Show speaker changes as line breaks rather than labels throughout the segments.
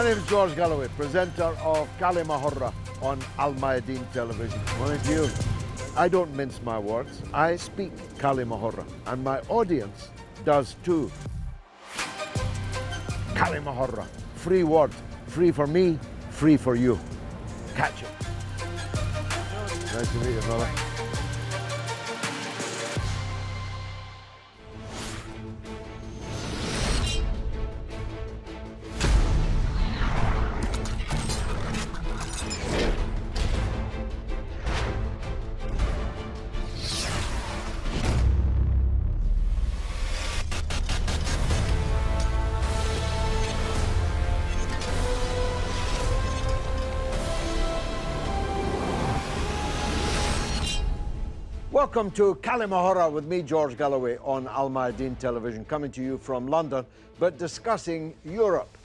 name is George Galloway, presenter of كلمة on الميادين television. Mind you, I don't mince my words. I speak كلمة and my audience does too. كلمة free word, free for me, free for you. Catch it. Nice to meet you, brother. Welcome to كلمة with me, George Galloway, on الميادين television, coming to you from London, but discussing Europe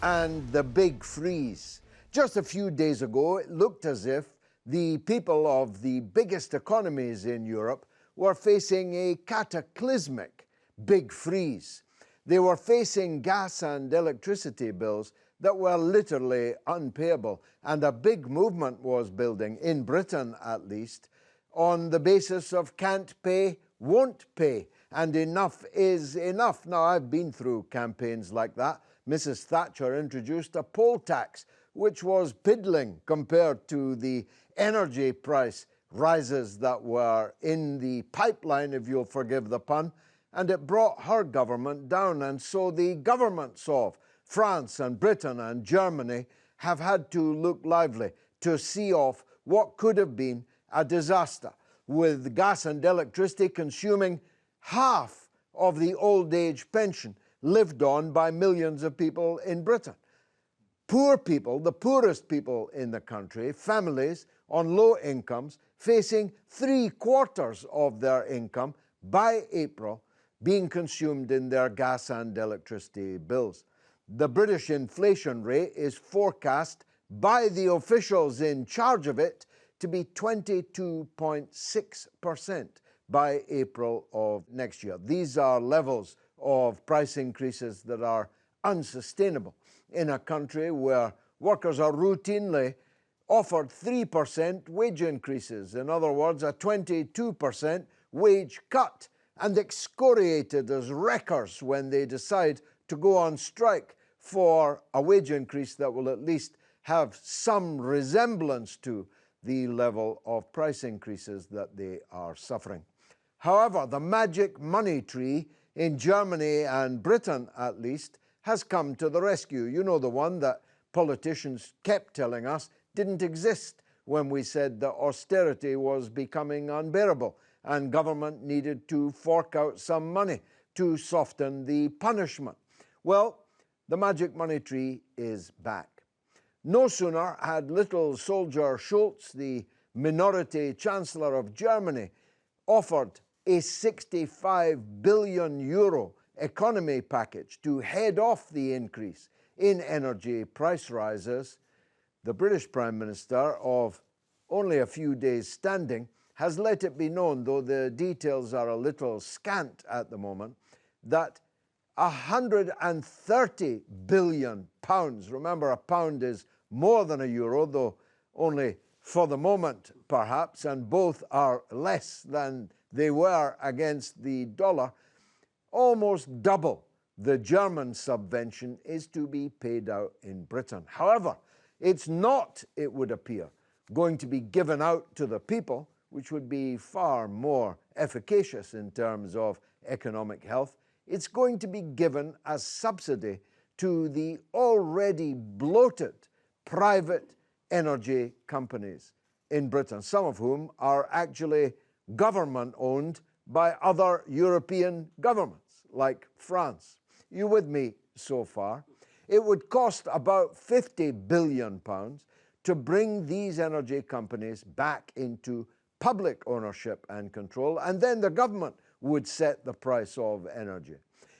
and the big freeze. Just a few days ago, it looked as if the people of the biggest economies in Europe were facing a cataclysmic big freeze. They were facing gas and electricity bills that were literally unpayable, and a big movement was building, in Britain at least, on the basis of can't pay, won't pay, and enough is enough. Now, I've been through campaigns like that. Mrs. Thatcher introduced a poll tax, which was piddling compared to the energy price rises that were in the pipeline, if you'll forgive the pun, and it brought her government down. And so the governments of France and Britain and Germany have had to look lively to see off what could have been a disaster, with gas and electricity consuming half of the old age pension lived on by millions of people in Britain. Poor people, the poorest people in the country, families on low incomes, facing 3/4 of their income by April being consumed in their gas and electricity bills. The British inflation rate is forecast by the officials in charge of it to be 22.6% by April of next year. These are levels of price increases that are unsustainable in a country where workers are routinely offered 3% wage increases, in other words, a 22% wage cut, and excoriated as wreckers when they decide to go on strike for a wage increase that will at least have some resemblance to the level of price increases that they are suffering. However, the magic money tree in Germany and Britain, at least, has come to the rescue. You know, the one that politicians kept telling us didn't exist when we said that austerity was becoming unbearable and government needed to fork out some money to soften the punishment. Well, the magic money tree is back. No sooner had little soldier Scholz, the minority chancellor of Germany, offered a 65 billion euro economy package to head off the increase in energy price rises, the British Prime Minister, of only a few days standing, has let it be known, though the details are a little scant at the moment, that 130 billion pounds, remember a pound is more than a euro, though only for the moment perhaps, and both are less than they were against the dollar, almost double the German subvention is to be paid out in Britain. However, it's not, it would appear, going to be given out to the people, which would be far more efficacious in terms of economic health. It's going to be given as subsidy to the already bloated private energy companies in Britain, some of whom are actually government-owned by other European governments, like France. You with me so far? It would cost about £50 billion to bring these energy companies back into public ownership and control, and then the government would set the price of energy.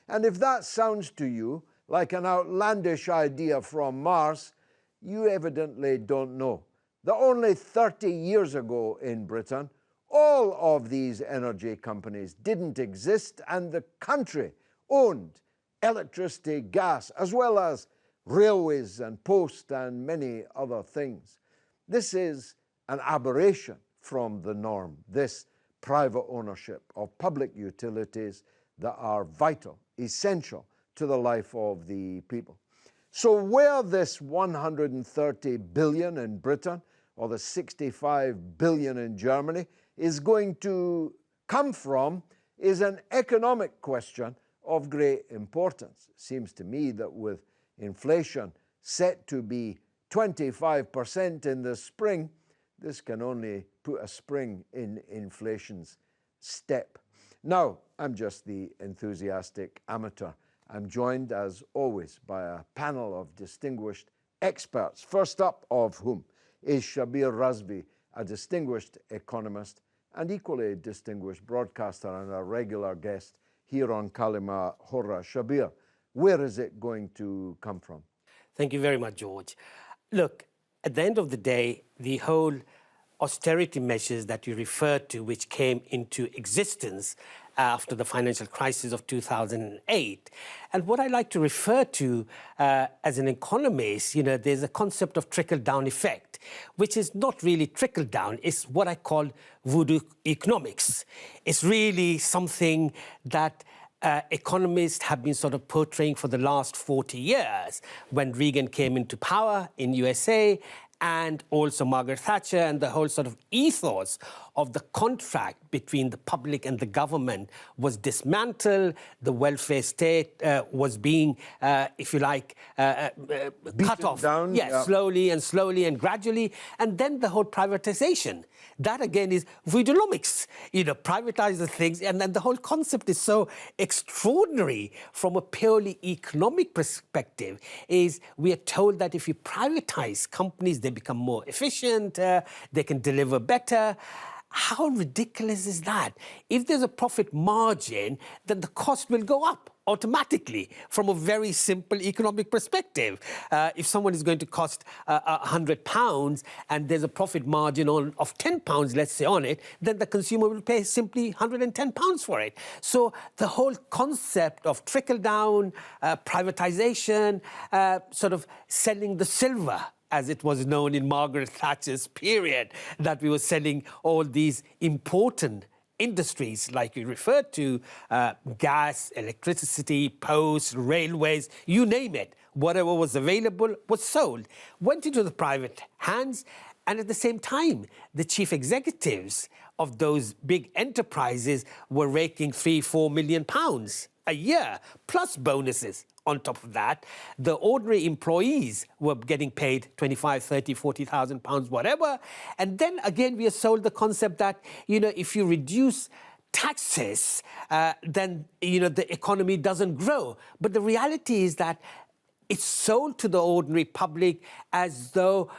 And if that sounds to you like an outlandish idea from Mars, you evidently don't know that only 30 years ago in Britain, all of these energy companies didn't exist, and the country owned electricity, gas, as well as railways and post and many other things. This is an aberration from the norm, this private ownership of public utilities that are vital, essential to the life of the people. So where this 130 billion in Britain or the 65 billion in Germany is going to come from is an economic question of great importance. It seems to me that with inflation set to be 25% in the spring, this can only put a spring in inflation's step. Now, I'm just the enthusiastic amateur. I'm joined, as always, by a panel of distinguished experts, first up of whom is Shabir Razvi, a distinguished economist and equally distinguished broadcaster and a regular guest here on Kalima Hora. Shabir, where is it going to come from?
Thank you very much, George. Look, at the end of the day, the whole austerity measures that you referred to, which came into existence after the financial crisis of 2008. And what I like to refer to as an economist, there's a concept of trickle-down effect, which is not really trickle-down. It's what I call voodoo economics. It's really something that economists have been sort of portraying for the last 40 years when Reagan came into power in USA, and also Margaret Thatcher, and the whole sort of ethos of the contract between the public and the government was dismantled. The welfare state was being, if you like, cut off.
Down,
slowly and gradually. And then the whole privatization. That, again, is voodoonomics. Privatize the things. And then the whole concept is so extraordinary from a purely economic perspective, is we are told that if you privatize companies, they become more efficient, they can deliver better. How ridiculous is that? If there's a profit margin, then the cost will go up automatically from a very simple economic perspective. If someone is going to cost £100 and there's a profit margin of £10, let's say, on it, then the consumer will pay simply £110 for it. So the whole concept of trickle-down, privatization, sort of selling the silver, as it was known in Margaret Thatcher's period, that we were selling all these important industries, like you referred to, gas, electricity, posts, railways, you name it. Whatever was available was sold, went into the private hands, and at the same time, the chief executives of those big enterprises were raking £3-4 million a year, plus bonuses. On top of that, the ordinary employees were getting paid 25, 30, 40,000 pounds, whatever. And then again, we are sold the concept that, if you reduce taxes, then, the economy doesn't grow. But the reality is that it's sold to the ordinary public as though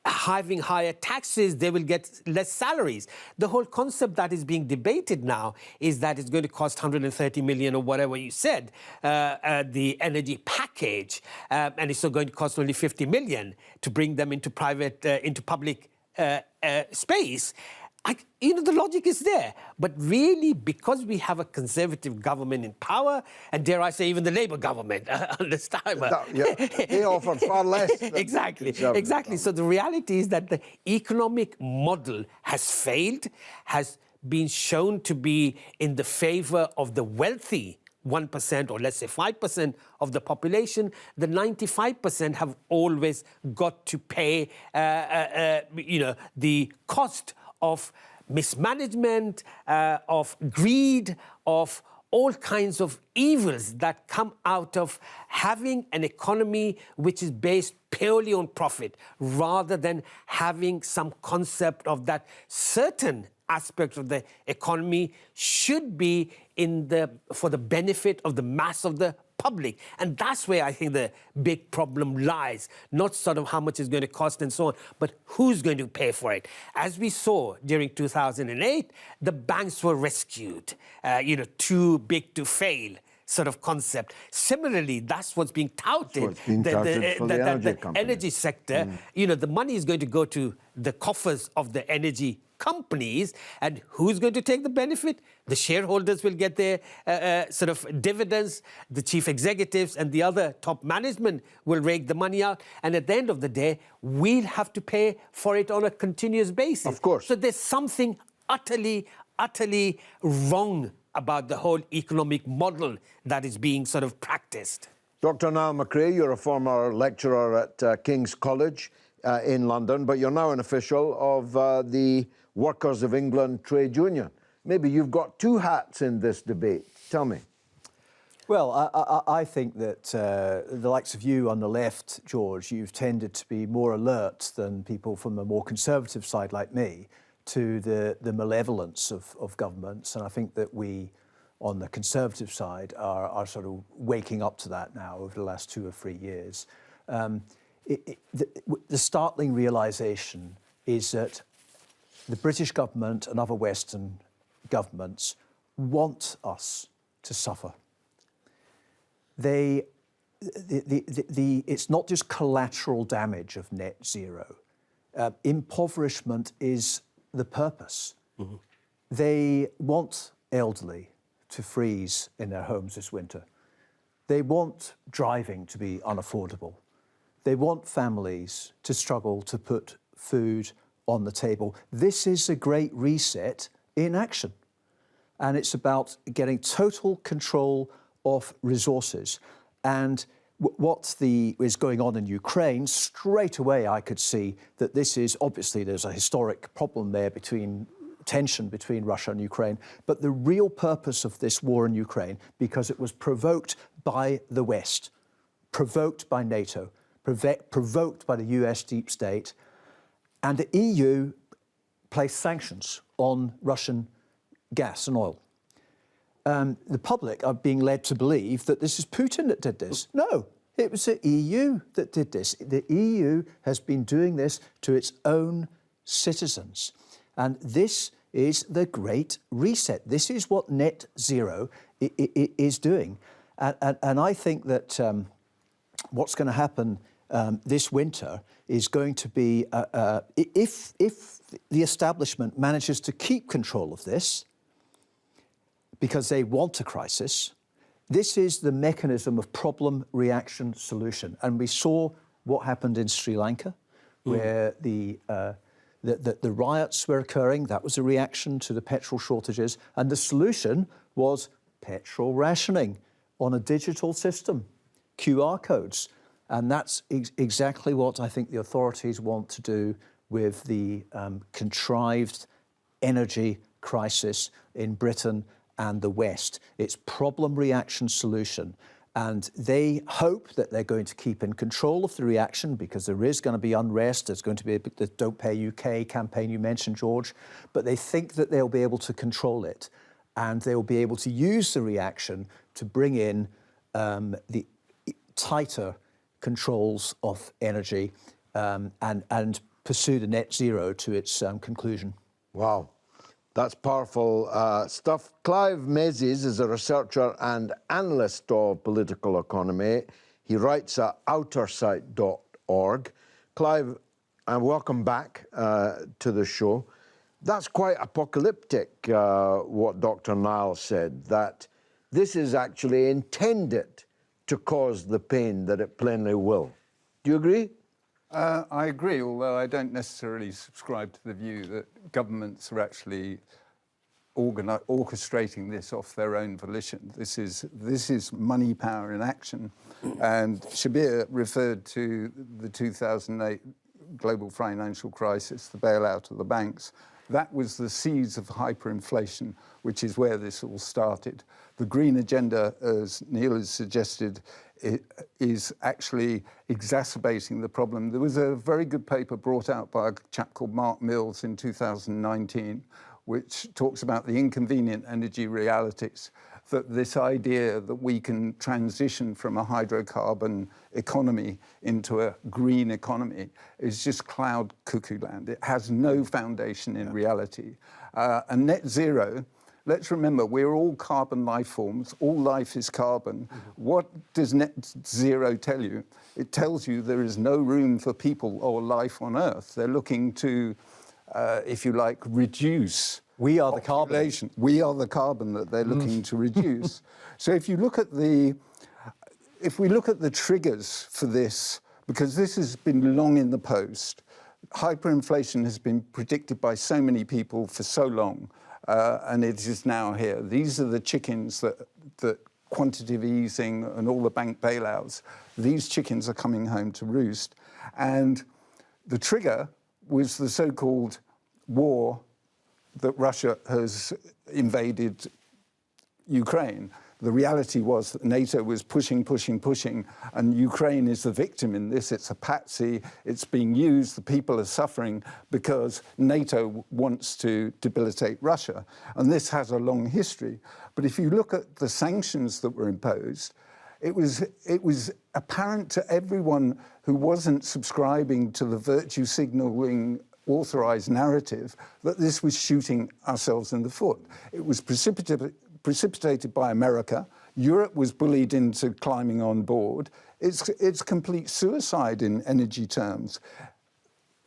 having higher taxes, they will get less salaries. The whole concept that is being debated now is that it's going to cost 130 million or whatever you said, the energy package, and it's going to cost only 50 million to bring them into public space. The logic is there. But really, because we have a conservative government in power, and dare I say even the Labour government this time.
They offer far less.
Exactly. So the reality is that the economic model has failed, has been shown to be in the favour of the wealthy 1%, or let's say 5% of the population. The 95% have always got to pay, the cost of mismanagement, of greed, of all kinds of evils that come out of having an economy which is based purely on profit, rather than having some concept of that certain aspect of the economy should be for the benefit of the mass of the public. And that's where I think the big problem lies, not sort of how much it's going to cost and so on, but who's going to pay for it. As we saw during 2008, the banks were rescued, too big to fail sort of concept. Similarly, that's what's being touted. The energy sector, the money is going to go to the coffers of the energy companies. And who's going to take the benefit? The shareholders will get their sort of dividends. The chief executives and the other top management will rake the money out. And at the end of the day, we'll have to pay for it on a continuous basis.
Of course.
So there's something utterly wrong about the whole economic model that is being sort of practiced.
Dr. Niall McRae, you're a former lecturer at King's College in London, but you're now an official of the Workers of England Trade Union. Maybe you've got two hats in this debate. Tell me.
Well, I think that the likes of you on the left, George, you've tended to be more alert than people from a more conservative side like me to the malevolence of governments. And I think that we, on the conservative side, are sort of waking up to that now over the last 2 or 3 years. The startling realisation is that the British government and other Western governments want us to suffer. It's not just collateral damage of net zero. Impoverishment is the purpose. Mm-hmm. They want elderly to freeze in their homes this winter. They want driving to be unaffordable. They want families to struggle to put food on the table. This is a great reset in action. And it's about getting total control of resources. And what is going on in Ukraine, straight away I could see that this is, obviously there's a historic problem there tension between Russia and Ukraine, but the real purpose of this war in Ukraine, because it was provoked by the West, provoked by NATO, provoked by the US deep state, and the EU placed sanctions on Russian gas and oil. The public are being led to believe that this is Putin that did this. No, it was the EU that did this. The EU has been doing this to its own citizens. And this is the Great Reset. This is what net zero is doing. And I think that what's going to happen this winter is going to be, if the establishment manages to keep control of this, because they want a crisis, this is the mechanism of problem, reaction, solution. And we saw what happened in Sri Lanka, where the riots were occurring. That was a reaction to the petrol shortages. And the solution was petrol rationing on a digital system, QR codes. And that's exactly what I think the authorities want to do with the contrived energy crisis in Britain and the West. It's problem, reaction, solution. And they hope that they're going to keep in control of the reaction because there is going to be unrest. There's going to be the Don't Pay UK campaign you mentioned, George. But they think that they'll be able to control it. And they'll be able to use the reaction to bring in the tighter controls of energy and pursue the net zero to its conclusion.
Wow. That's powerful stuff. Clive Mezes is a researcher and analyst of political economy. He writes at outersight.org. Clive, and welcome back to the show. That's quite apocalyptic, what Dr. Niall said, that this is actually intended to cause the pain that it plainly will. Do you agree?
I agree, although I don't necessarily subscribe to the view that governments are actually orchestrating this off their own volition. This is money power in action. And Shabir referred to the 2008 global financial crisis, the bailout of the banks. That was the seeds of hyperinflation, which is where this all started. The green agenda, as Neil has suggested, is actually exacerbating the problem. There was a very good paper brought out by a chap called Mark Mills in 2019, which talks about the inconvenient energy realities, that this idea that we can transition from a hydrocarbon economy into a green economy is just cloud cuckoo land. It has no foundation in reality. And net zero, let's remember, we're all carbon life forms. All life is carbon. Mm-hmm. What does net zero tell you? It tells you there is no room for people or life on Earth. They're looking to if you like, reduce.
We are the carbon.
Population. We are the carbon that they're looking to reduce. So if we look at the triggers for this, because this has been long in the post, hyperinflation has been predicted by so many people for so long, and it is now here. These are the chickens that quantitative easing and all the bank bailouts, these chickens are coming home to roost. And the trigger was the so-called war that Russia has invaded Ukraine. The reality was that NATO was pushing, and Ukraine is the victim in this. It's a patsy, it's being used, the people are suffering because NATO wants to debilitate Russia. And this has a long history. But if you look at the sanctions that were imposed, it was apparent to everyone who wasn't subscribing to the virtue signalling authorized narrative that this was shooting ourselves in the foot. It was precipitated by America. Europe was bullied into climbing on board. It's complete suicide in energy terms.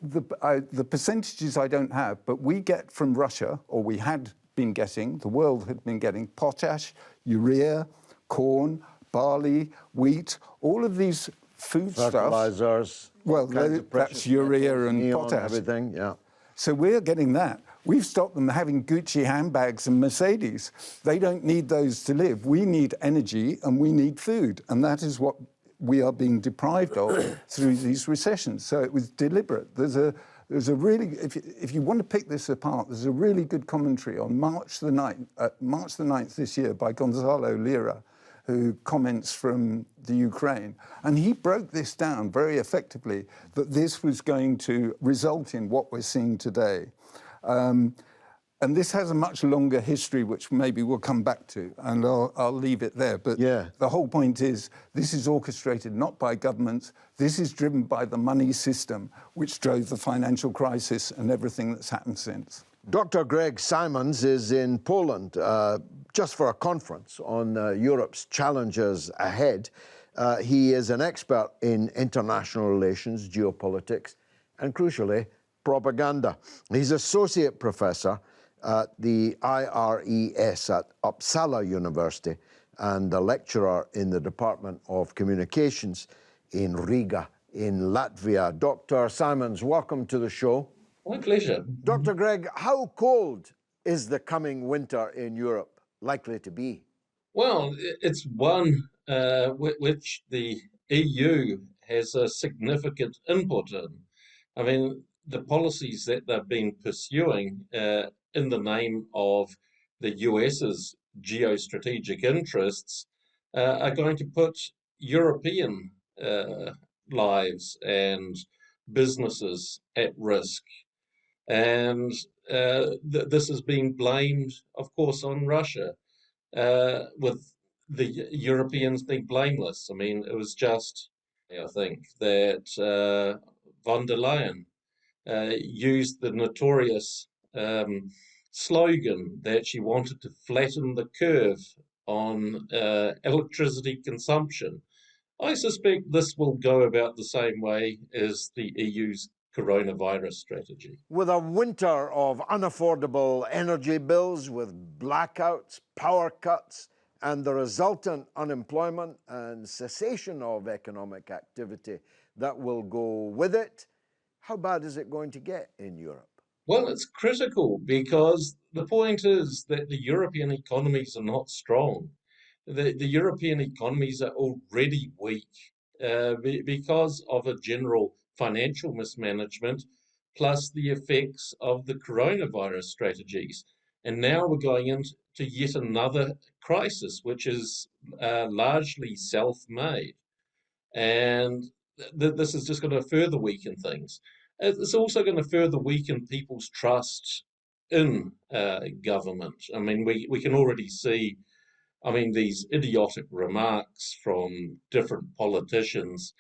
The percentages I don't have, but we get from Russia, or we had been getting, the world had been getting potash, urea, corn, barley, wheat, all of these foodstuffs.
Fertilizers.
Well, that's urea and
neon,
potash.
everything, yeah.
So we're getting that. We've stopped them having Gucci handbags and Mercedes. They don't need those to live. We need energy and we need food. And that is what we are being deprived of through these recessions. So it was deliberate. There's a really, if you want to pick this apart, there's a really good commentary on March the 9th this year by Gonzalo Lira, who comments from the Ukraine. And he broke this down very effectively, that this was going to result in what we're seeing today. And this has a much longer history, which maybe we'll come back to, and I'll leave it there. But the whole point is, this is orchestrated not by governments, this is driven by the money system, which drove the financial crisis and everything that's happened since.
Dr. Greg Simons is in Poland just for a conference on Europe's challenges ahead. He is an expert in international relations, geopolitics, and crucially, propaganda. He's associate professor at the IRES at Uppsala University and a lecturer in the Department of Communications in Riga in Latvia. Dr. Simons, welcome to the show.
My pleasure.
Dr. Greg, how cold is the coming winter in Europe likely to be?
Well, it's one which the EU has a significant input in. I mean, the policies that they've been pursuing in the name of the US's geostrategic interests are going to put European lives and businesses at risk. And this is being blamed, of course, on Russia, with the Europeans being blameless. I mean, it was just, I think, that von der Leyen used the notorious slogan that she wanted to flatten the curve on electricity consumption. I suspect this will go about the same way as the EU's coronavirus strategy.
With a winter of unaffordable energy bills, with blackouts, power cuts, and the resultant unemployment and cessation of economic activity that will go with it, how bad is it going to get in Europe?
Well, it's critical because the point is that the European economies are not strong. The European economies are already weak because of a general financial mismanagement, plus the effects of the coronavirus strategies. And now we're going into yet another crisis, which is largely self-made. And this is just going to further weaken things. It's also going to further weaken people's trust in government. I mean, we can already see, these idiotic remarks from different politicians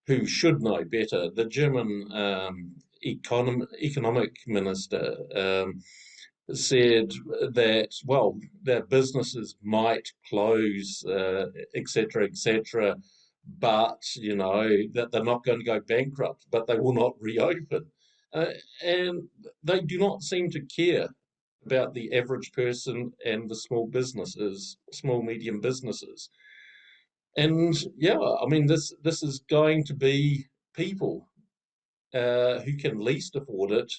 who should know better. The German economic minister said that, well, their businesses might close, etc., but, that they're not going to go bankrupt, but they will not reopen. and they do not seem to care about the average person and the small businesses, small, medium businesses. And yeah, I mean, this is going to be people who can least afford it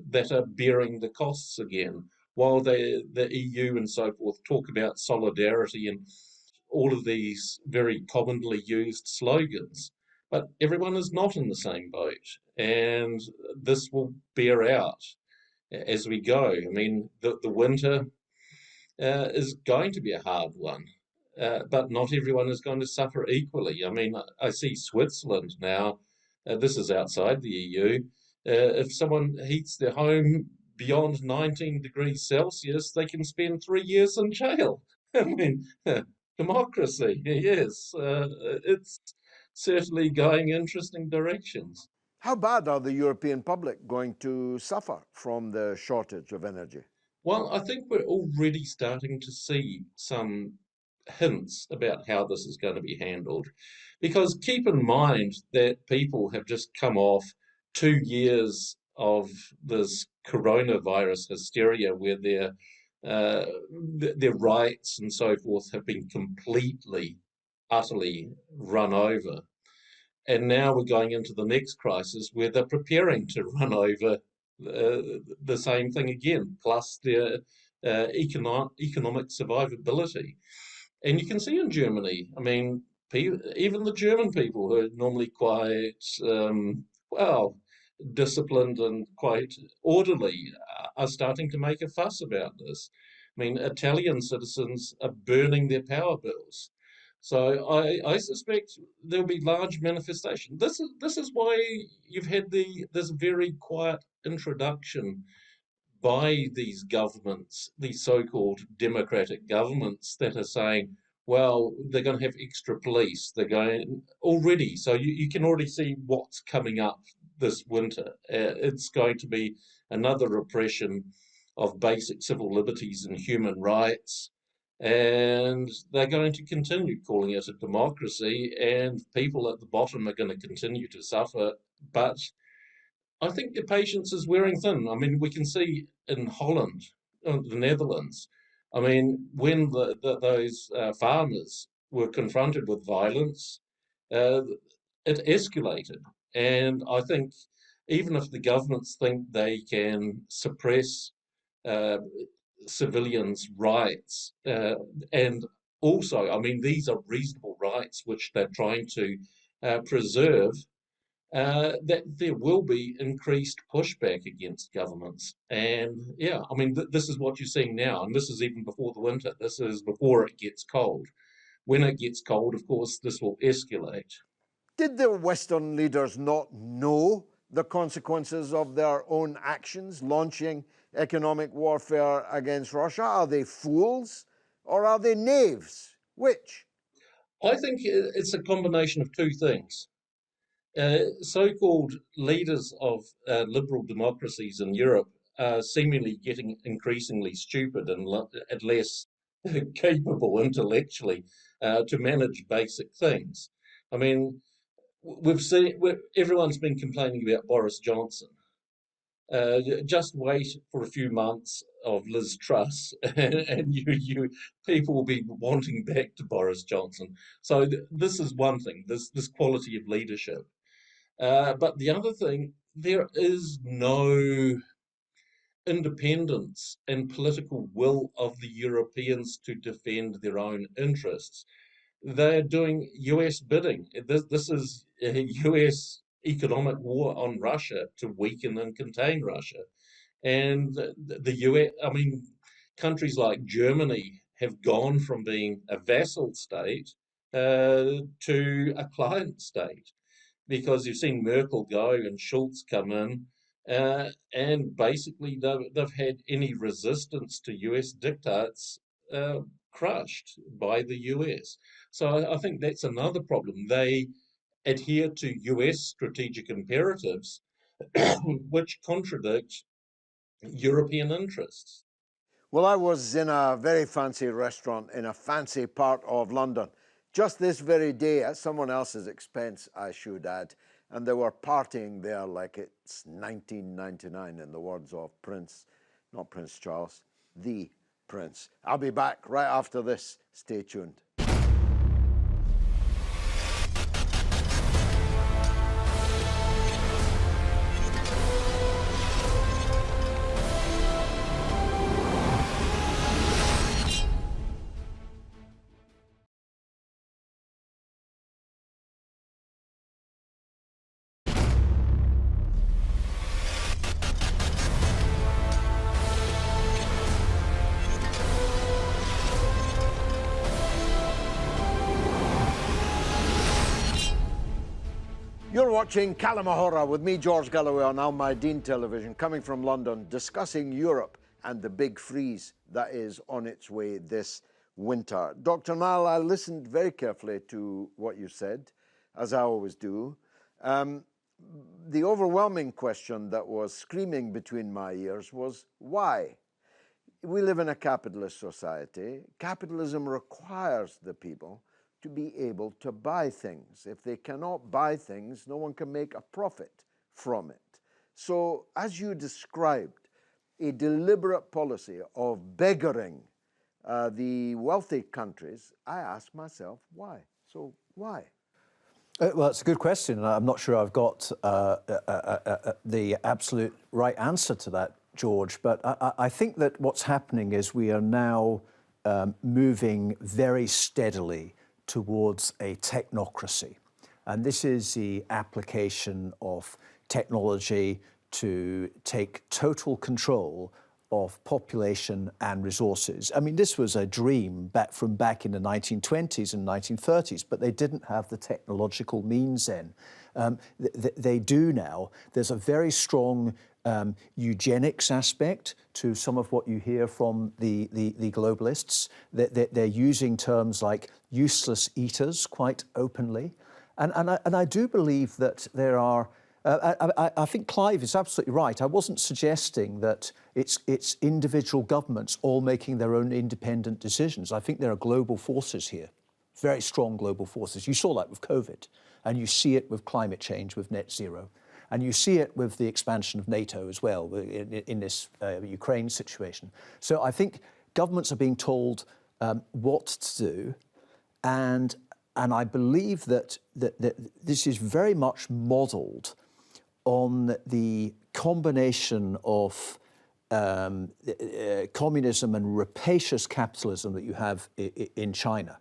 that are bearing the costs again, while the EU and so forth talk about solidarity and all of these very commonly used slogans. But everyone is not in the same boat, and this will bear out as we go. I mean, the winter is going to be a hard one, but not everyone is going to suffer equally. I mean, I see Switzerland now, this is outside the EU. If someone heats their home beyond 19 degrees Celsius, they can spend 3 years in jail. I mean, democracy, yes, it's certainly going interesting directions.
How bad are the European public going to suffer from the shortage of energy?
Well, I think we're already starting to see some hints about how this is going to be handled. Because keep in mind that people have just come off 2 years of this coronavirus hysteria where uh, their rights and so forth have been completely, utterly run over. And now we're going into the next crisis where they're preparing to run over the same thing again, plus their economic survivability. And you can see in Germany, I mean, even the German people who are normally quite, well, disciplined and quite orderly are starting to make a fuss about this. I mean, Italian citizens are burning their power bills. So I suspect there'll be large manifestation. This is why you've had this very quiet introduction by these governments, these so-called democratic governments that are saying, well, they're going to have extra police. They're going already. So you can already see what's coming up this winter. It's going to be another repression of basic civil liberties and human rights. And they're going to continue calling it a democracy, and people at the bottom are going to continue to suffer. But I think the patience is wearing thin. I mean, we can see in Holland, the Netherlands. I mean, when those farmers were confronted with violence, uh, it escalated. And I think even if the governments think they can suppress uh, civilians' rights, and also, I mean, these are reasonable rights which they're trying to preserve, that there will be increased pushback against governments. And yeah, I mean, this is what you're seeing now, and this is even before the winter. This is before it gets cold. When it gets cold, of course, this will escalate.
Did the Western leaders not know the consequences of their own actions, launching economic warfare against Russia? Are they fools or are they knaves? Which?
I think it's a combination of two things. So-called leaders of liberal democracies in Europe are seemingly getting increasingly stupid and less capable intellectually to manage basic things. I mean, everyone's been complaining about Boris Johnson. Just wait for a few months of Liz Truss, and you people will be wanting back to Boris Johnson. So this is one thing. This quality of leadership. But the other thing, there is no independence and political will of the Europeans to defend their own interests. They're doing US bidding. This is a US economic war on Russia to weaken and contain Russia. And the US, I mean, countries like Germany have gone from being a vassal state to a client state, because you've seen Merkel go and Schulz come in, and basically they've had any resistance to US diktats uh, crushed by the US. So I think that's another problem. They adhere to US strategic imperatives, which contradict European interests.
Well, I was in a very fancy restaurant in a fancy part of London just this very day, at someone else's expense, I should add. and they were partying there like it's 1999, in the words of Prince, not Prince Charles, the Prince. I'll be back right after this. Stay tuned. You're watching كلمة with me, George Galloway, on الميادين television, coming from London, discussing Europe and the big freeze that is on its way this winter. Dr. Nile, I listened very carefully to what you said, as I always do. The overwhelming question that was screaming between my ears was, why? We live in a capitalist society. Capitalism requires the people to be able to buy things. If they cannot buy things, no one can make a profit from it. So, as you described, a deliberate policy of beggaring the wealthy countries, I ask myself, why? So, why?
Well, it's a good question, and I'm not sure I've got the absolute right answer to that, George, but I think that what's happening is we are now moving very steadily towards a technocracy. And this is the application of technology to take total control of population and resources. I mean, this was a dream back in the 1920s and 1930s, but they didn't have the technological means then. They do now. There's a very strong eugenics aspect to some of what you hear from the globalists. They're using terms like useless eaters quite openly. And I do believe that there are, I think Clive is absolutely right. I wasn't suggesting that it's individual governments all making their own independent decisions. I think there are global forces here, very strong global forces. You saw that with COVID, and you see it with climate change, with net zero. And you see it with the expansion of NATO as well in this Ukraine situation. So I think governments are being told what to do, and I believe that this is very much modelled on the combination of communism and rapacious capitalism that you have in China.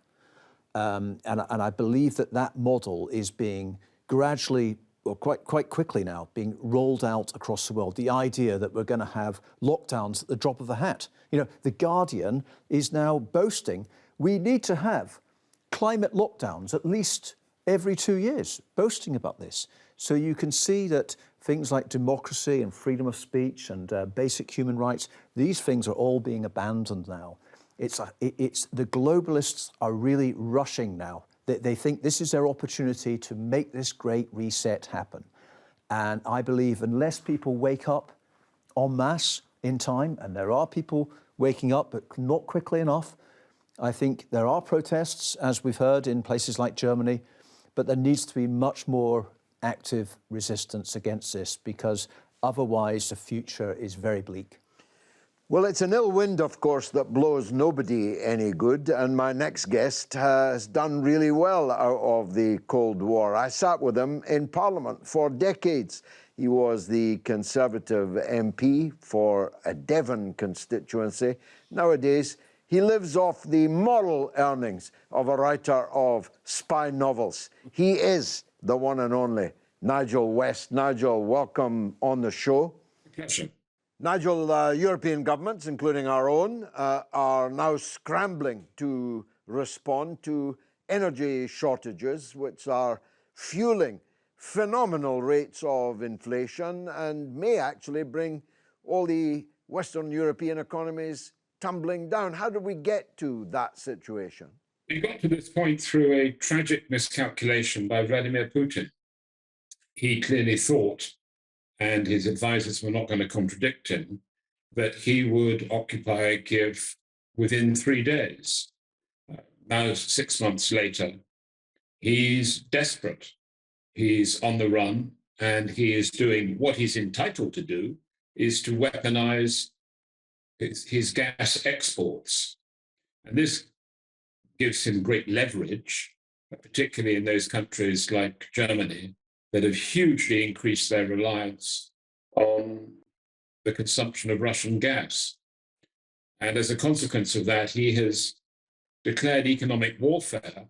And I believe that model is being gradually, or quite quickly now, being rolled out across the world. The idea that we're going to have lockdowns at the drop of a hat. You know, The Guardian is now boasting we need to have climate lockdowns at least every 2 years, boasting about this. So you can see that things like democracy and freedom of speech and basic human rights, these things are all being abandoned now. It's the globalists are really rushing now. They think this is their opportunity to make this great reset happen. And I believe unless people wake up en masse in time, and there are people waking up, but not quickly enough, I think there are protests, as we've heard in places like Germany, but there needs to be much more active resistance against this, because otherwise the future is very bleak.
Well, it's an ill wind, of course, that blows nobody any good, and my next guest has done really well out of the Cold War. I sat with him in Parliament for decades. He was the Conservative MP for a Devon constituency. Nowadays, he lives off the moral earnings of a writer of spy novels. He is the one and only Nigel West. Nigel, welcome on the show.
Pleasure.
Nigel, European governments, including our own, are now scrambling to respond to energy shortages, which are fueling phenomenal rates of inflation and may actually bring all the Western European economies tumbling down. How did we get to that situation?
We got to this point through a tragic miscalculation by Vladimir Putin. He clearly thought, and his advisors were not going to contradict him, that he would occupy Kiev within 3 days. Now, 6 months later, he's desperate he's on the run, and he is doing what he's entitled to do, is to weaponize his gas exports. And this gives him great leverage, particularly in those countries like Germany that have hugely increased their reliance on the consumption of Russian gas. And as a consequence of that, he has declared economic warfare,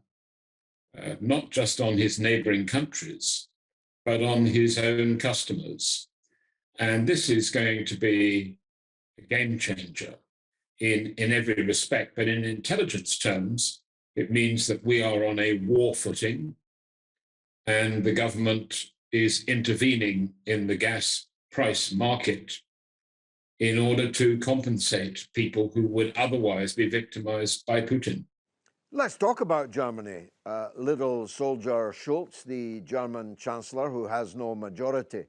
not just on his neighboring countries, but on his own customers. And this is going to be a game changer in every respect. But in intelligence terms, it means that we are on a war footing, and the government is intervening in the gas price market in order to compensate people who would otherwise be victimized by Putin.
Let's talk about Germany. Little soldier Schulz, the German chancellor who has no majority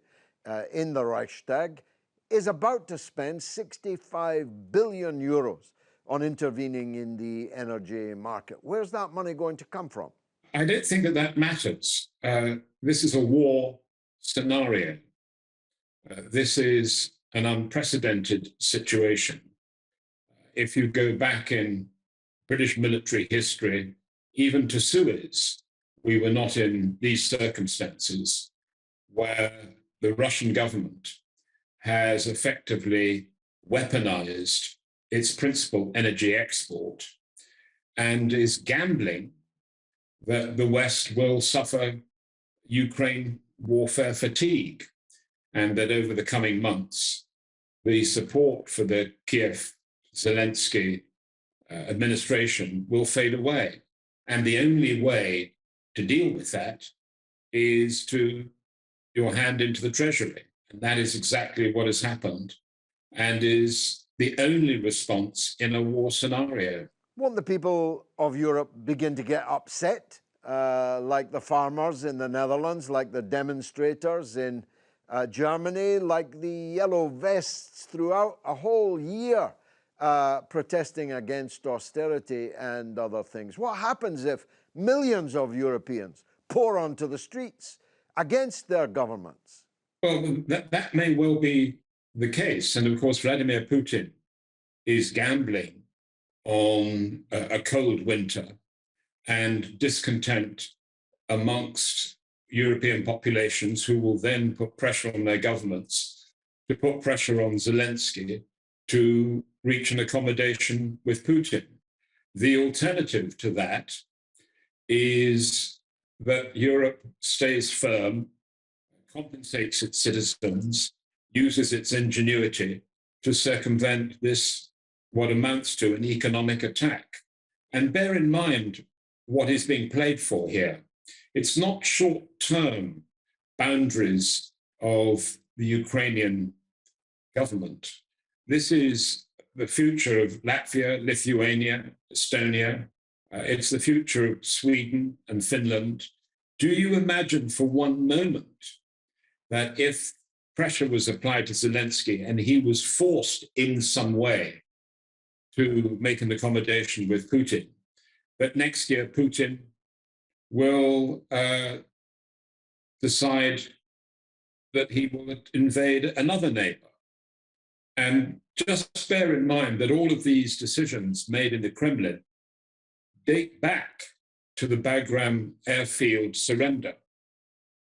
in the Reichstag, is about to spend 65 billion euros on intervening in the energy market. Where's that money going to come from?
I don't think that that matters. This is a war scenario. This is an unprecedented situation. If you go back in British military history, even to Suez, we were not in these circumstances where the Russian government has effectively weaponized its principal energy export and is gambling that the West will suffer Ukraine warfare fatigue, and that over the coming months, the support for the Kiev-Zelensky administration will fade away. And the only way to deal with that is to your hand into the treasury. And that is exactly what has happened and is the only response in a war scenario.
Won't the people of Europe begin to get upset, like the farmers in the Netherlands, like the demonstrators in Germany, like the yellow vests throughout a whole year protesting against austerity and other things? What happens if millions of Europeans pour onto the streets against their governments?
Well, that may well be the case. And of course, Vladimir Putin is gambling on a cold winter and discontent amongst European populations, who will then put pressure on their governments to put pressure on Zelensky to reach an accommodation with Putin. The alternative to that is that Europe stays firm, compensates its citizens, uses its ingenuity to circumvent this, what amounts to an economic attack. And bear in mind what is being played for here. It's not short-term boundaries of the Ukrainian government. This is the future of Latvia, Lithuania, Estonia. It's the future of Sweden and Finland. Do you imagine for one moment that if pressure was applied to Zelensky and he was forced in some way to make an accommodation with Putin, that next year Putin will decide that he will invade another neighbor? And just bear in mind that all of these decisions made in the Kremlin date back to the Bagram airfield surrender.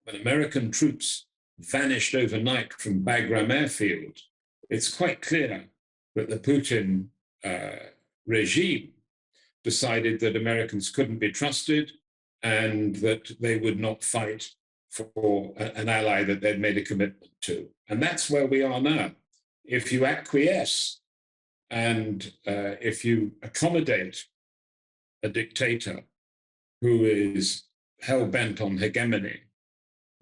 When American troops vanished overnight from Bagram airfield, it's quite clear that the Putin regime decided that Americans couldn't be trusted and that they would not fight for an ally that they'd made a commitment to. And that's where we are now. If you acquiesce and if you accommodate a dictator who is hell-bent on hegemony,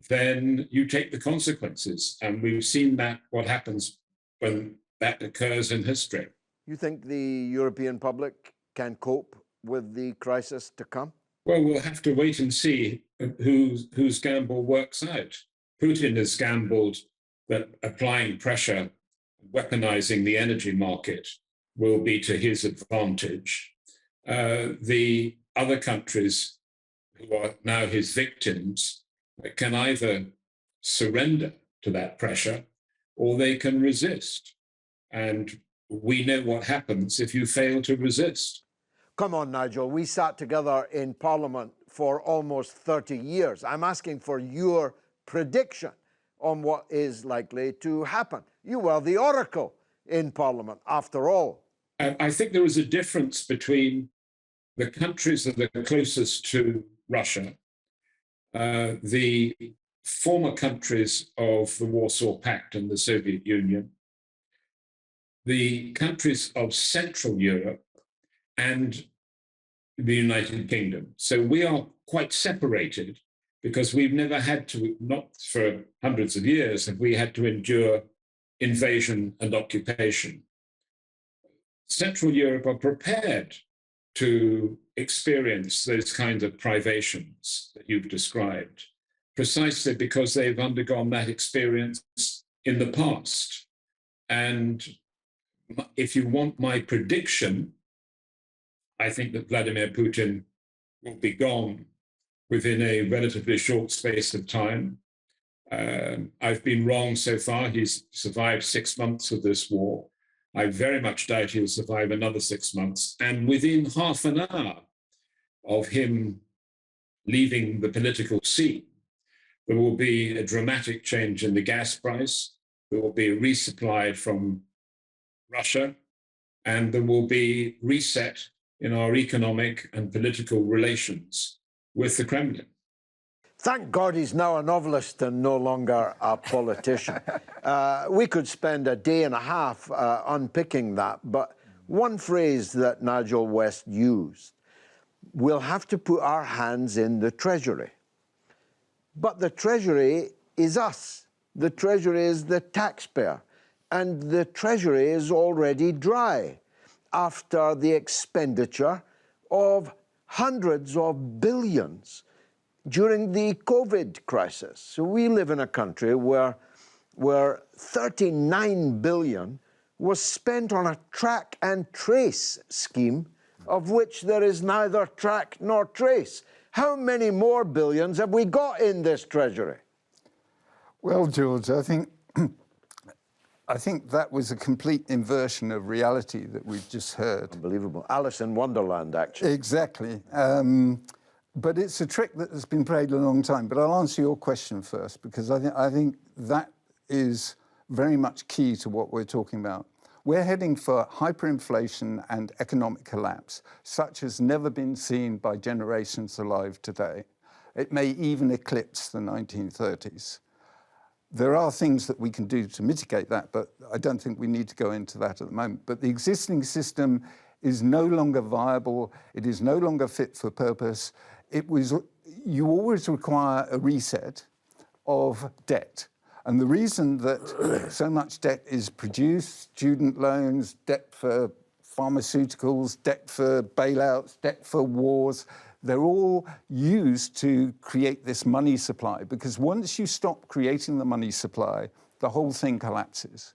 then you take the consequences. And we've seen that, what happens when that occurs in history.
You think the European public can cope with the crisis to come?
Well, we'll have to wait and see whose gamble works out. Putin has gambled that applying pressure, weaponizing the energy market will be to his advantage. The other countries who are now his victims can either surrender to that pressure or they can resist. And we know what happens if you fail to resist.
Come on, Nigel. We sat together in Parliament for almost 30 years. I'm asking for your prediction on what is likely to happen. You were the oracle in Parliament, after all.
I think there is a difference between the countries that are closest to Russia, the former countries of the Warsaw Pact and the Soviet Union, the countries of Central Europe, and the United Kingdom. So we are quite separated because we've never had to, not for hundreds of years, have we had to endure invasion and occupation. Central Europe are prepared to experience those kinds of privations that you've described, precisely because they've undergone that experience in the past. And if you want my prediction, I think that Vladimir Putin will be gone within a relatively short space of time. I've been wrong so far. He's survived 6 months of this war. I very much doubt he'll survive another 6 months. And within half an hour of him leaving the political scene, there will be a dramatic change in the gas price. There will be a resupply from Russia, and there will be reset in our economic and political relations with the Kremlin.
Thank God he's now a novelist and no longer a politician. We could spend a day and a half unpicking that, but one phrase that Nigel West used, we'll have to put our hands in the Treasury. But the Treasury is us. The Treasury is the taxpayer. And the Treasury is already dry after the expenditure of hundreds of billions during the COVID crisis. So we live in a country where 39 billion was spent on a track and trace scheme of which there is neither track nor trace. How many more billions have we got in this Treasury?
Well, George, I think that was a complete inversion of reality that we've just heard.
Unbelievable. Alice in Wonderland, actually.
Exactly. But it's a trick that has been played a long time. But I'll answer your question first, because I think that is very much key to what we're talking about. We're heading for hyperinflation and economic collapse, such as never been seen by generations alive today. It may even eclipse the 1930s. There are things that we can do to mitigate that, but I don't think we need to go into that at the moment. But the existing system is no longer viable. It is no longer fit for purpose. You always require a reset of debt. And the reason that so much debt is produced, student loans, debt for pharmaceuticals, debt for bailouts, debt for wars, they're all used to create this money supply, because once you stop creating the money supply, the whole thing collapses.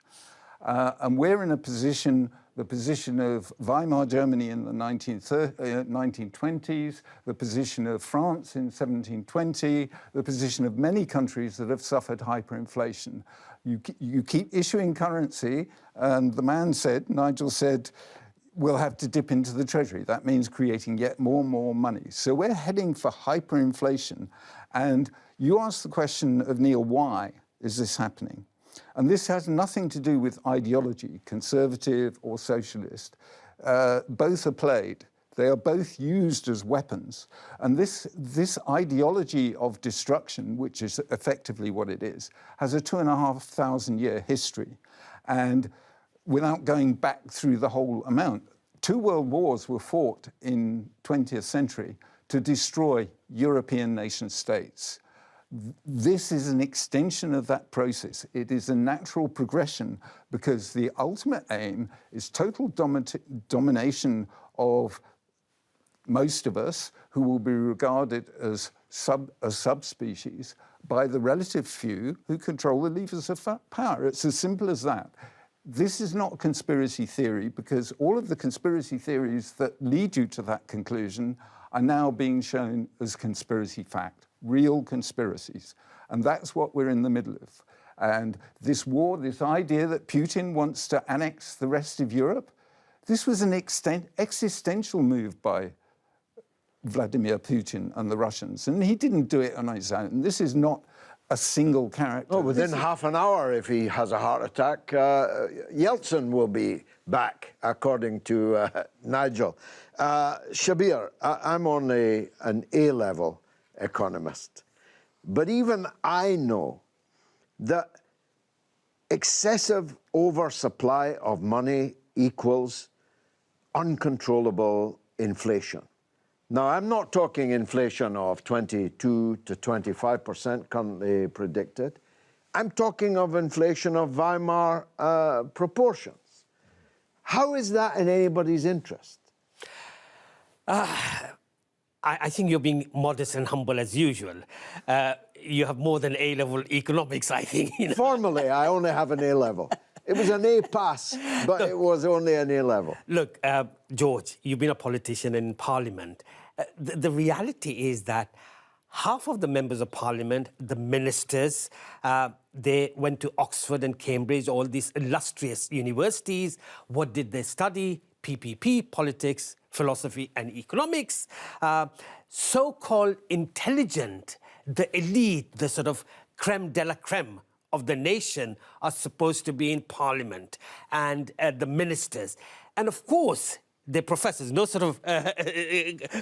And we're in a position, the position of Weimar Germany in the 1920s, the position of France in 1720, the position of many countries that have suffered hyperinflation. You keep issuing currency, and the man said, Nigel said, we'll have to dip into the Treasury. That means creating yet more and more money. So we're heading for hyperinflation. And you asked the question of Neil, why is this happening? And this has nothing to do with ideology, conservative or socialist. Both are played. They are both used as weapons. And this ideology of destruction, which is effectively what it is, has a 2,500-year history. And without going back through the whole amount, 2 world wars were fought in 20th century to destroy European nation states. This is an extension of that process. It is a natural progression, because the ultimate aim is total domination of most of us, who will be regarded as subspecies, by the relative few who control the levers of power. It's as simple as that. This is not conspiracy theory, because all of the conspiracy theories that lead you to that conclusion are now being shown as conspiracy fact. real conspiracies. And that's what we're in the middle of. And this war, this idea that Putin wants to annex the rest of Europe, this was an existential move by Vladimir Putin and the Russians. And he didn't do it on his own. This is not a single character.
Oh, within half an hour, if he has a heart attack, Yeltsin will be back, according to Nigel. Shabir, I'm only an A-level economist, but even I know that excessive oversupply of money equals uncontrollable inflation. Now, I'm not talking inflation of 22 to 25% currently predicted. I'm talking of inflation of Weimar proportions. How is that in anybody's interest?
I think you're being modest and humble as usual. You have more than A-level economics, I think. You know?
Formally, I only have an A-level. It was an A pass, but it was only an A-level.
Look, George, you've been a politician in Parliament. The reality is that half of the members of Parliament, the ministers, they went to Oxford and Cambridge, all these illustrious universities. What did they study? PPP, politics, philosophy and economics. So-called intelligent, the elite, the sort of creme de la creme of the nation are supposed to be in Parliament, and the ministers. And of course, the professors, no sort of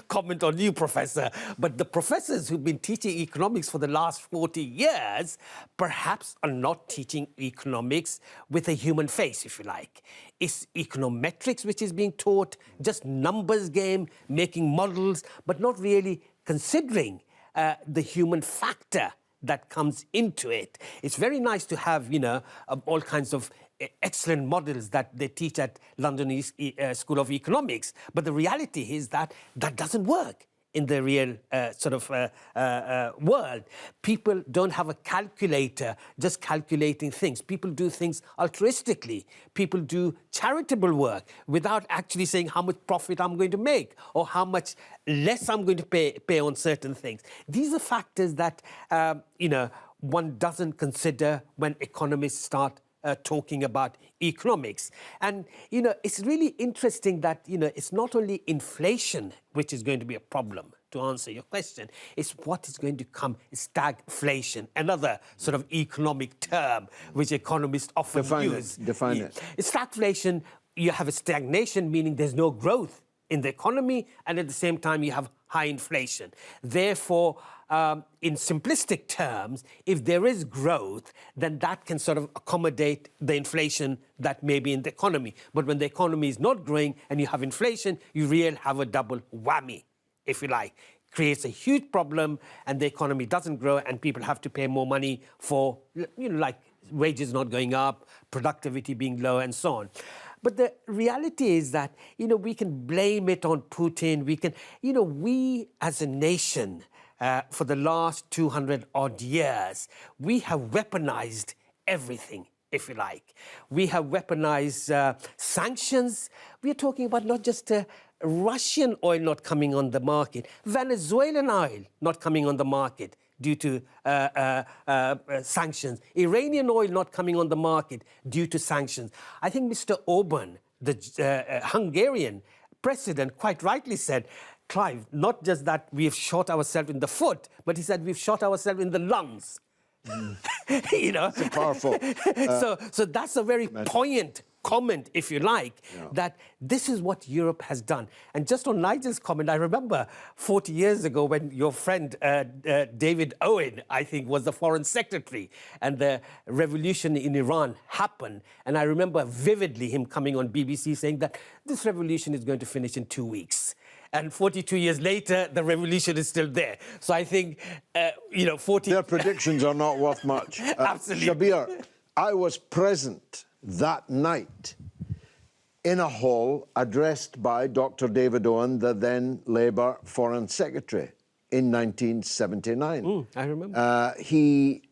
comment on you, Professor, but the professors who've been teaching economics for the last 40 years perhaps are not teaching economics with a human face, if you like. It's econometrics which is being taught, just numbers game, making models, but not really considering the human factor that comes into it. It's very nice to have, you know, all kinds of excellent models that they teach at London School of Economics. But the reality is that that doesn't work in the real world. People don't have a calculator just calculating things. People do things altruistically. People do charitable work without actually saying how much profit I'm going to make or how much less I'm going to pay on certain things. These are factors that, you know, one doesn't consider when economists start talking about economics. And, you know, it's really interesting that, you know, it's not only inflation which is going to be a problem, to answer your question. It's what is going to come, stagflation, another sort of economic term which economists often use.
Define it.
Stagflation, you have a stagnation, meaning there's no growth in the economy, and at the same time you have high inflation. Therefore, in simplistic terms, if there is growth, then that can sort of accommodate the inflation that may be in the economy. But when the economy is not growing and you have inflation, you really have a double whammy, if you like. Creates a huge problem, and the economy doesn't grow, and people have to pay more money for, you know, like wages not going up, productivity being low, and so on. But the reality is that, you know, we can blame it on Putin. We can, you know, we as a nation, for the last 200-odd years, we have weaponized everything, if you like. We have weaponized sanctions. We are talking about not just Russian oil not coming on the market, Venezuelan oil not coming on the market due to sanctions, Iranian oil not coming on the market due to sanctions. I think Mr. Orban, the Hungarian president, quite rightly said, Clive, not just that we have shot ourselves in the foot, but he said we've shot ourselves in the lungs. You know,
it's powerful.
So that's a very poignant comment, if you like, that this is what Europe has done. And just on Nigel's comment, I remember 40 years ago when your friend David Owen, I think, was the foreign secretary, and the revolution in Iran happened. And I remember vividly him coming on BBC saying that this revolution is going to finish in 2 weeks. And 42 years later, the revolution is still there. So I think, you know, 40...
Their predictions are not worth much.
Absolutely.
Shabir, I was present that night in a hall addressed by Dr. David Owen, the then Labour Foreign Secretary, in 1979.
I remember.
He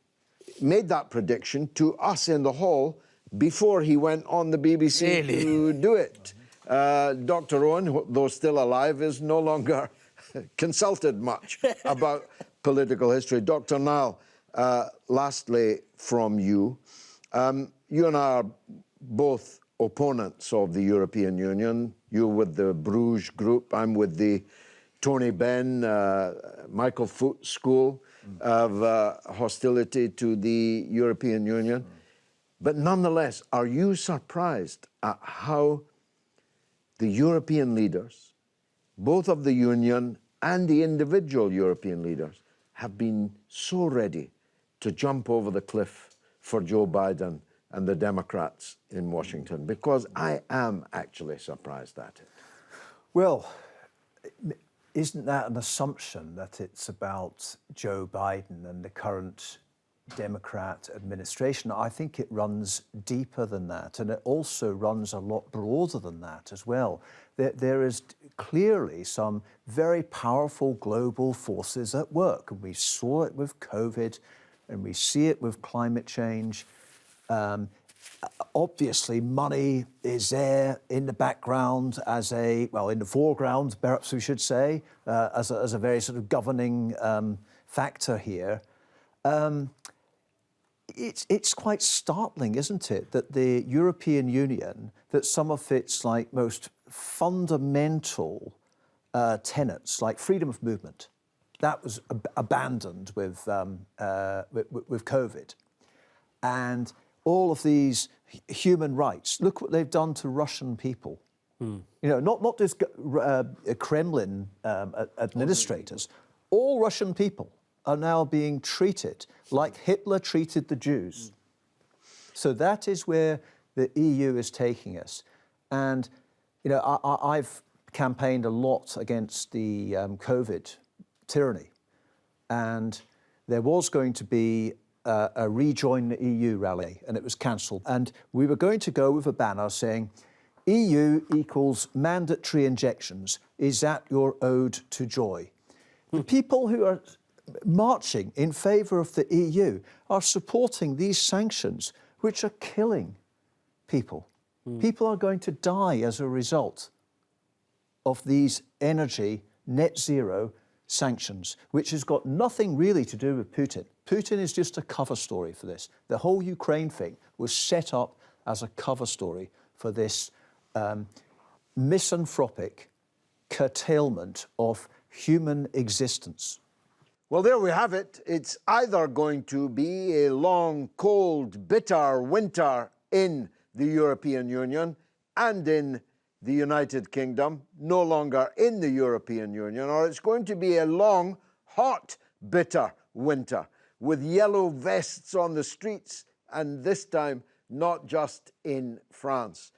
made that prediction to us in the hall before he went on the BBC to do it. Dr. Owen, though still alive, is no longer consulted much about political history. Dr. Nile, lastly from you, you and I are both opponents of the European Union. You with the Bruges group, I'm with the Tony Benn, Michael Foot school of hostility to the European Union. But nonetheless, are you surprised at how the European leaders, both of the Union and the individual European leaders, have been so ready to jump over the cliff for Joe Biden and the Democrats in Washington? Because I am actually surprised at it.
Well, isn't that an assumption that it's about Joe Biden and the current Democrat administration? I think it runs deeper than that, and it also runs a lot broader than that as well. There is clearly some very powerful global forces at work, and we saw it with COVID, and we see it with climate change. Obviously, money is there in the background as in the foreground, perhaps we should say, as a very sort of governing factor here. It's quite startling, isn't it, that the European Union, that some of its most fundamental tenets, like freedom of movement, that was abandoned with COVID, and all of these human rights. Look what they've done to Russian people. You know, not just Kremlin administrators. All Russian people are now being treated like Hitler treated the Jews. So that is where the EU is taking us. And, you know, I've campaigned a lot against the COVID tyranny. And there was going to be a Rejoin the EU rally, and it was cancelled. And we were going to go with a banner saying, EU equals mandatory injections. Is that your ode to joy? The people who are marching in favour of the EU are supporting these sanctions, which are killing people. People are going to die as a result of these energy net zero sanctions, which has got nothing really to do with Putin. Putin is just a cover story for this. The whole Ukraine thing was set up as a cover story for this misanthropic curtailment of human existence.
Well, there we have it. It's either going to be a long, cold, bitter winter in the European Union and in the United Kingdom, no longer in the European Union, or it's going to be a long, hot, bitter winter with yellow vests on the streets, and this time not just in France.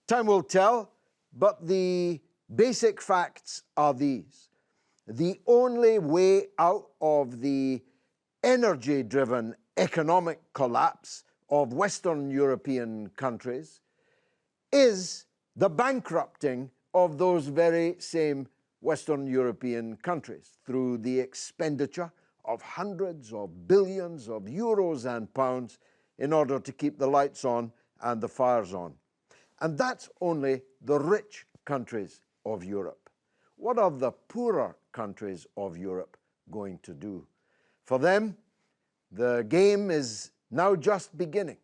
Time will tell, but the basic facts are these. The only way out of the energy-driven economic collapse of Western European countries is the bankrupting of those very same Western European countries through the expenditure of hundreds of billions of euros and pounds in order to keep the lights on and the fires on. And that's only the rich countries of Europe. What are the poorer countries of Europe going to do? For them, the game is now just beginning.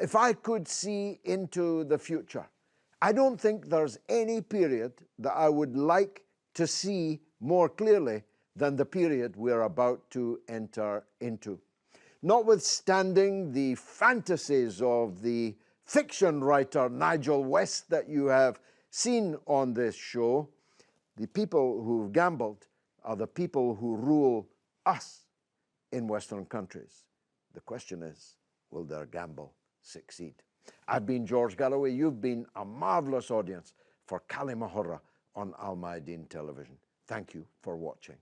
If I could see into the future, I don't think there's any period that I would like to see more clearly than the period we're about to enter into. Notwithstanding the fantasies of the fiction writer Nigel West that you have seen on this show, the people who've gambled are the people who rule us in Western countries. The question is, will their gamble succeed? I've been George Galloway. You've been a marvellous audience for كلمة on Al Miادين television. Thank you for watching.